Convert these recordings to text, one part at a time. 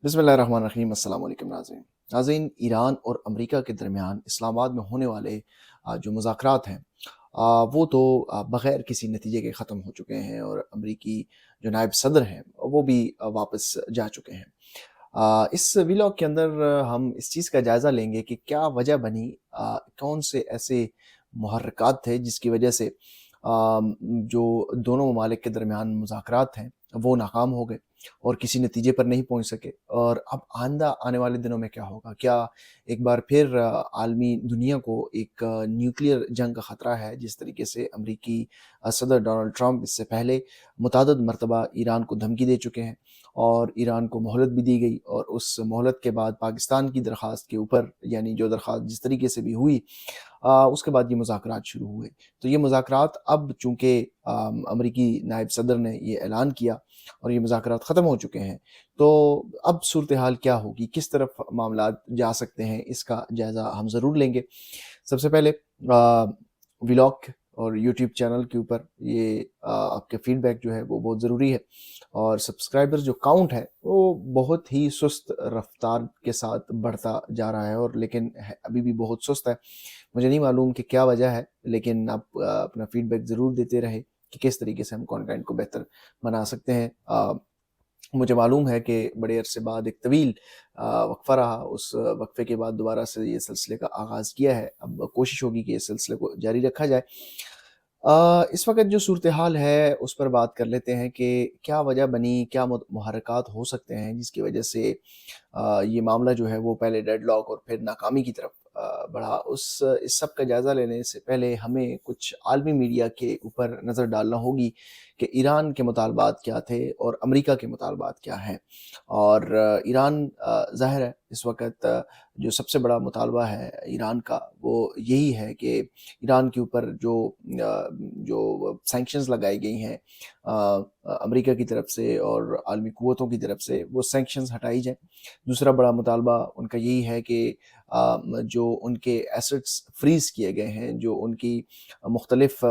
بسم اللہ الرحمن الرحیم۔ السلام علیکم ناظرین، ایران اور امریکہ کے درمیان اسلام آباد میں ہونے والے جو مذاکرات ہیں وہ تو بغیر کسی نتیجے کے ختم ہو چکے ہیں، اور امریکی جو نائب صدر ہیں وہ بھی واپس جا چکے ہیں۔ اس ویلاگ کے اندر ہم اس چیز کا جائزہ لیں گے کہ کیا وجہ بنی، کون سے ایسے محرکات تھے جس کی وجہ سے جو دونوں ممالک کے درمیان مذاکرات ہیں وہ ناکام ہو گئے اور کسی نتیجے پر نہیں پہنچ سکے، اور اب آئندہ آنے والے دنوں میں کیا ہوگا؟ کیا ایک بار پھر عالمی دنیا کو ایک نیوکلیئر جنگ کا خطرہ ہے؟ جس طریقے سے امریکی صدر ڈونلڈ ٹرمپ اس سے پہلے متعدد مرتبہ ایران کو دھمکی دے چکے ہیں، اور ایران کو مہلت بھی دی گئی، اور اس مہلت کے بعد پاکستان کی درخواست کے اوپر، یعنی جو درخواست جس طریقے سے بھی ہوئی، اس کے بعد یہ مذاکرات شروع ہوئے۔ تو یہ مذاکرات اب چونکہ امریکی نائب صدر نے یہ اعلان کیا اور یہ مذاکرات ختم ہو چکے ہیں، تو اب صورتحال کیا ہوگی، کس طرف معاملات جا سکتے ہیں، اس کا جائزہ ہم ضرور لیں گے۔ سب سے پہلے ولاگ اور یوٹیوب چینل کے اوپر یہ آپ کے فیڈ بیک جو ہے وہ بہت ضروری ہے، اور سبسکرائبر جو کاؤنٹ ہے وہ بہت ہی سست رفتار کے ساتھ بڑھتا جا رہا ہے، اور لیکن ابھی بھی بہت سست ہے۔ مجھے نہیں معلوم کہ کیا وجہ ہے، لیکن آپ اپنا فیڈ بیک ضرور دیتے رہے کہ کس طریقے سے ہم کانٹینٹ کو بہتر بنا سکتے ہیں۔ مجھے معلوم ہے کہ بڑے عرصے بعد ایک طویل وقفہ رہا، اس وقفے کے بعد دوبارہ سے یہ سلسلے کا آغاز کیا ہے۔ اب کوشش ہوگی کہ اس سلسلے کو جاری رکھا جائے۔ اس وقت جو صورتحال ہے اس پر بات کر لیتے ہیں کہ کیا وجہ بنی، کیا محرکات ہو سکتے ہیں جس کی وجہ سے یہ معاملہ جو ہے وہ پہلے ڈیڈ لاک اور پھر ناکامی کی طرف بڑھا۔ اس سب کا جائزہ لینے سے پہلے ہمیں کچھ عالمی میڈیا کے اوپر نظر ڈالنا ہوگی کہ ایران کے مطالبات کیا تھے اور امریکہ کے مطالبات کیا ہیں۔ اور ایران ظاہر ہے اس وقت جو سب سے بڑا مطالبہ ہے ایران کا وہ یہی ہے کہ ایران کے اوپر جو سینکشنز لگائی گئی ہیں امریکہ کی طرف سے اور عالمی قوتوں کی طرف سے، وہ سینکشنز ہٹائی جائیں۔ دوسرا بڑا مطالبہ ان کا یہی ہے کہ جو ان کے ایسٹس فریز کیے گئے ہیں، جو ان کی مختلف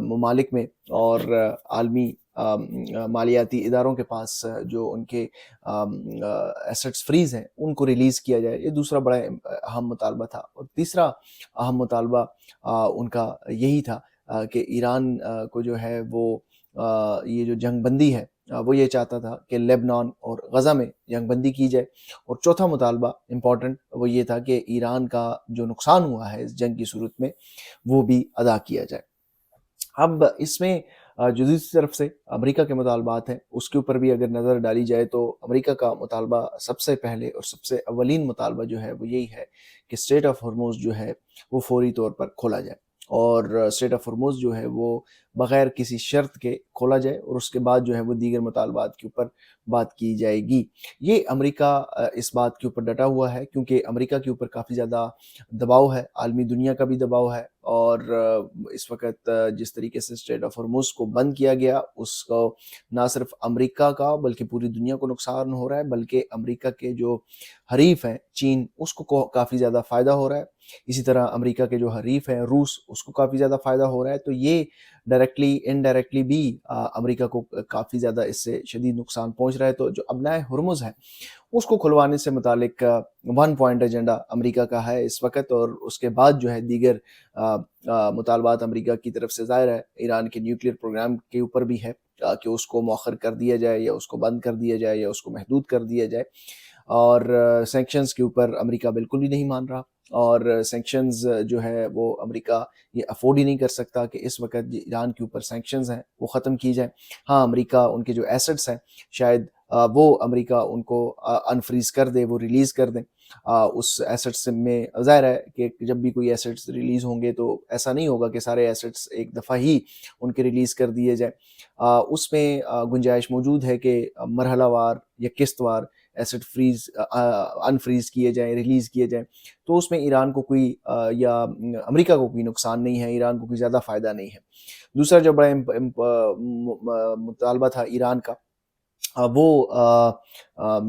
ممالک میں اور عالمی مالیاتی اداروں کے پاس جو ان کے ایسٹس فریز ہیں ان کو ریلیز کیا جائے، یہ دوسرا بڑا اہم مطالبہ تھا۔ اور تیسرا اہم مطالبہ ان کا یہی تھا کہ ایران کو جو ہے وہ یہ جو جنگ بندی ہے وہ یہ چاہتا تھا کہ لیبنان اور غزہ میں جنگ بندی کی جائے۔ اور چوتھا مطالبہ امپورٹنٹ وہ یہ تھا کہ ایران کا جو نقصان ہوا ہے اس جنگ کی صورت میں وہ بھی ادا کیا جائے۔ اب اس میں جو دوسری طرف سے امریکہ کے مطالبات ہیں اس کے اوپر بھی اگر نظر ڈالی جائے تو امریکہ کا مطالبہ سب سے پہلے اور سب سے اولین مطالبہ جو ہے وہ یہی ہے کہ اسٹریٹ آف ہرموز جو ہے وہ فوری طور پر کھولا جائے، اور اسٹریٹ آف ہرموز جو ہے وہ بغیر کسی شرط کے کھولا جائے، اور اس کے بعد جو ہے وہ دیگر مطالبات کے اوپر بات کی جائے گی۔ یہ امریکہ اس بات کے اوپر ڈٹا ہوا ہے کیونکہ امریکہ کے اوپر کافی زیادہ دباؤ ہے، عالمی دنیا کا بھی دباؤ ہے، اور اس وقت جس طریقے سے اسٹریٹ آف ہرموز کو بند کیا گیا اس کو نہ صرف امریکہ کا بلکہ پوری دنیا کو نقصان ہو رہا ہے، بلکہ امریکہ کے جو حریف ہیں چین اس کو کافی زیادہ فائدہ ہو رہا ہے۔ اسی طرح امریکہ کے جو حریف ہیں روس اس کو کافی زیادہ فائدہ ہو رہا ہے۔ تو یہ ڈائریکٹلی انڈائریکٹلی بھی امریکہ کو کافی زیادہ اس سے شدید نقصان پہنچ رہا ہے۔ تو جو ابنائے ہرمز ہے اس کو کھلوانے سے متعلق ون پوائنٹ ایجنڈا امریکہ کا ہے اس وقت، اور اس کے بعد جو ہے دیگر مطالبات امریکہ کی طرف سے ظاہر ہے ایران کے نیوکلیئر پروگرام کے اوپر بھی ہے کہ اس کو مؤخر کر دیا جائے یا اس کو بند کر دیا جائے یا اس کو محدود کر دیا جائے۔ اور سینکشنز کے اوپر امریکہ بالکل بھی نہیں مان رہا، اور سینکشنز جو ہے وہ امریکہ یہ افورڈ ہی نہیں کر سکتا کہ اس وقت ایران کے اوپر سینکشنز ہیں وہ ختم کی جائیں۔ ہاں، امریکہ ان کے جو ایسٹس ہیں شاید وہ امریکہ ان کو انفریز کر دے، وہ ریلیز کر دیں۔ اس ایسٹس میں ظاہر ہے کہ جب بھی کوئی ایسٹس ریلیز ہوں گے تو ایسا نہیں ہوگا کہ سارے ایسٹس ایک دفعہ ہی ان کے ریلیز کر دیے جائیں۔ اس میں گنجائش موجود ہے کہ مرحلہ وار یا قسط وار ایسٹ فریز انفریز کیے جائیں، ریلیز کیے جائیں، تو اس میں ایران کو کوئی یا امریکہ کو کوئی نقصان نہیں ہے، ایران کو کوئی زیادہ فائدہ نہیں ہے۔ دوسرا جو بڑا مطالبہ تھا ایران کا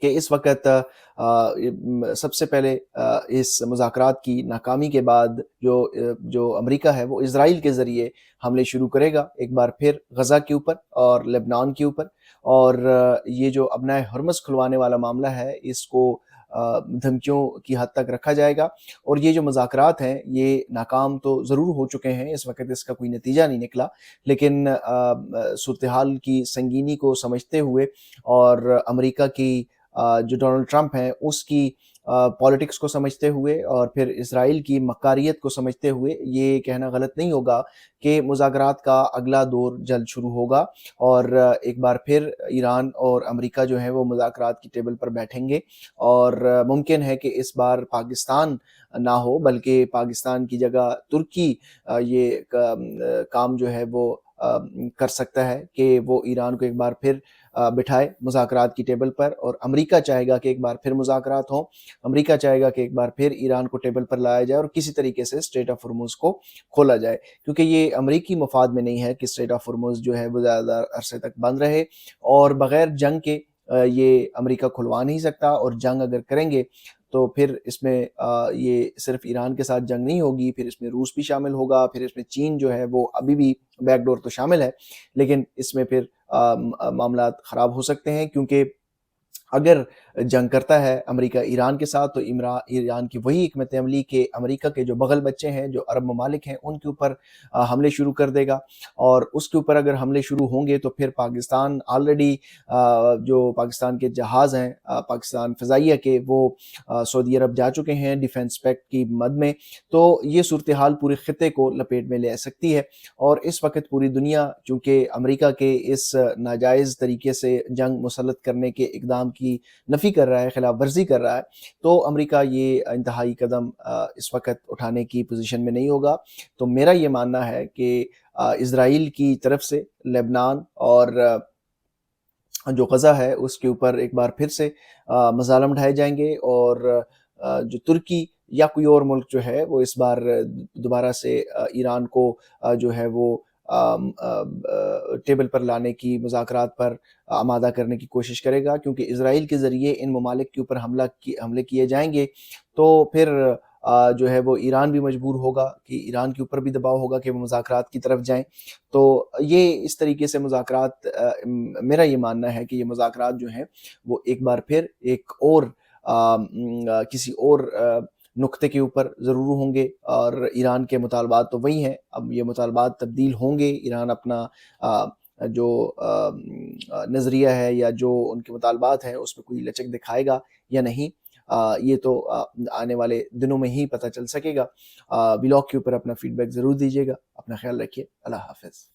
کہ اس وقت سب سے پہلے اس مذاکرات کی ناکامی کے بعد جو امریکہ ہے وہ اسرائیل کے ذریعے حملے شروع کرے گا ایک بار پھر غزہ کے اوپر اور لبنان کے اوپر، اور یہ جو ابنائے ہرمز کھلوانے والا معاملہ ہے اس کو دھمکیوں کی حد تک رکھا جائے گا، اور یہ جو مذاکرات ہیں یہ ناکام تو ضرور ہو چکے ہیں، اس وقت اس کا کوئی نتیجہ نہیں نکلا، لیکن صورتحال کی سنگینی کو سمجھتے ہوئے اور امریکہ کی جو ڈونلڈ ٹرمپ ہیں اس کی پالیٹکس کو سمجھتے ہوئے اور پھر اسرائیل کی مکاریت کو سمجھتے ہوئے یہ کہنا غلط نہیں ہوگا کہ مذاکرات کا اگلا دور جلد شروع ہوگا، اور ایک بار پھر ایران اور امریکہ جو ہے وہ مذاکرات کی ٹیبل پر بیٹھیں گے، اور ممکن ہے کہ اس بار پاکستان نہ ہو بلکہ پاکستان کی جگہ ترکی یہ کام جو ہے وہ کر سکتا ہے کہ وہ ایران کو ایک بار پھر بٹھائے مذاکرات کی ٹیبل پر، اور امریکہ چاہے گا کہ ایک بار پھر مذاکرات ہوں، امریکہ چاہے گا کہ ایک بار پھر ایران کو ٹیبل پر لایا جائے اور کسی طریقے سے اسٹریٹ آف ہرمز کو کھولا جائے، کیونکہ یہ امریکی مفاد میں نہیں ہے کہ اسٹریٹ آف ہرمز جو ہے وہ زیادہ عرصے تک بند رہے، اور بغیر جنگ کے یہ امریکہ کھلوا نہیں سکتا، اور جنگ اگر کریں گے تو پھر اس میں یہ صرف ایران کے ساتھ جنگ نہیں ہوگی، پھر اس میں روس بھی شامل ہوگا، پھر اس میں چین جو ہے وہ ابھی بھی بیک ڈور تو شامل ہے، لیکن اس میں پھر معاملات خراب ہو سکتے ہیں، کیونکہ اگر جنگ کرتا ہے امریکہ ایران کے ساتھ تو ایران کی وہی حکمت عملی کہ امریکہ کے جو بغل بچے ہیں جو عرب ممالک ہیں ان کے اوپر حملے شروع کر دے گا، اور اس کے اوپر اگر حملے شروع ہوں گے تو پھر پاکستان آلریڈی جو پاکستان کے جہاز ہیں پاکستان فضائیہ کے وہ سعودی عرب جا چکے ہیں ڈیفنس پیکٹ کی مد میں، تو یہ صورتحال پورے خطے کو لپیٹ میں لے سکتی ہے، اور اس وقت پوری دنیا چونکہ امریکہ کے اس ناجائز طریقے سے جنگ مسلط کرنے کے اقدام کی نفی کر رہا ہے، خلاف ورزی کر رہا ہے، تو امریکہ یہ انتہائی قدم اس وقت اٹھانے کی پوزیشن میں نہیں ہوگا، تو میرا یہ ماننا ہے کہ اسرائیل کی طرف سے لبنان اور جو غزہ ہے اس کے اوپر ایک بار پھر سے مظالم ڈھائے جائیں گے، اور جو ترکی یا کوئی اور ملک جو ہے وہ اس بار دوبارہ سے ایران کو جو ہے وہ ٹیبل پر لانے کی مذاکرات پر آمادہ کرنے کی کوشش کرے گا، کیونکہ اسرائیل کے ذریعے ان ممالک کے اوپر حملے کیے جائیں گے تو پھر جو ہے وہ ایران بھی مجبور ہوگا کہ ایران کے اوپر بھی دباؤ ہوگا کہ وہ مذاکرات کی طرف جائیں، تو یہ اس طریقے سے مذاکرات میرا یہ ماننا ہے کہ یہ مذاکرات جو ہیں وہ ایک بار پھر ایک اور کسی اور نقطے کے اوپر ضرور ہوں گے، اور ایران کے مطالبات تو وہی ہیں، اب یہ مطالبات تبدیل ہوں گے، ایران اپنا جو نظریہ ہے یا جو ان کے مطالبات ہیں اس میں کوئی لچک دکھائے گا یا نہیں، یہ تو آنے والے دنوں میں ہی پتہ چل سکے گا۔ ولاگ کے اوپر اپنا فیڈ بیک ضرور دیجیے گا، اپنا خیال رکھیے، اللہ حافظ۔